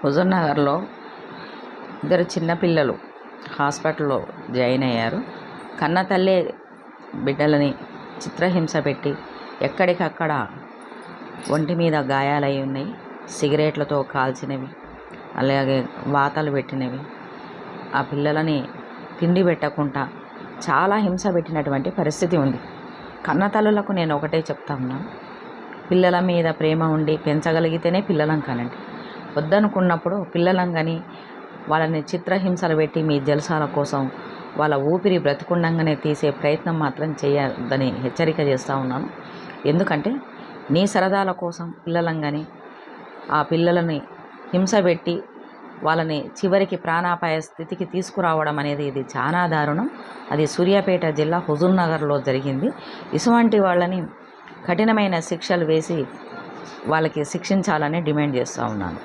హుజూర్నగర్లో ఇద్దరు చిన్నపిల్లలు హాస్పిటల్లో జాయిన్ అయ్యారు. కన్న తల్లే బిడ్డలని చిత్రహింస పెట్టి ఎక్కడికక్కడ ఒంటి మీద గాయాలై ఉన్నాయి. సిగరెట్లతో కాల్చినవి, అలాగే వాతలు పెట్టినవి. ఆ పిల్లలని తిండి పెట్టకుండా చాలా హింస పెట్టినటువంటి పరిస్థితి ఉంది. కన్న తల్లులకు నేను ఒకటే చెప్తా ఉన్నాను, పిల్లల మీద ప్రేమ ఉండి పెంచగలిగితేనే పిల్లలను కనండి. వద్దనుకున్నప్పుడు పిల్లలను కానీ వాళ్ళని చిత్రహింసలు పెట్టి మీ జలసాల కోసం వాళ్ళ ఊపిరి బ్రతికుండంగానే తీసే ప్రయత్నం మాత్రం చేయొద్దని హెచ్చరిక చేస్తూ ఉన్నాను. ఎందుకంటే నీ సరదాల కోసం పిల్లలను కానీ ఆ పిల్లలని హింస పెట్టి వాళ్ళని చివరికి ప్రాణాపాయ స్థితికి తీసుకురావడం అనేది ఇది చాలా దారుణం. అది సూర్యాపేట జిల్లా హుజూర్నగర్లో జరిగింది. ఇటువంటి వాళ్ళని కఠినమైన శిక్షలు వేసి వాళ్ళకి శిక్షించాలని డిమాండ్ చేస్తూ ఉన్నాను.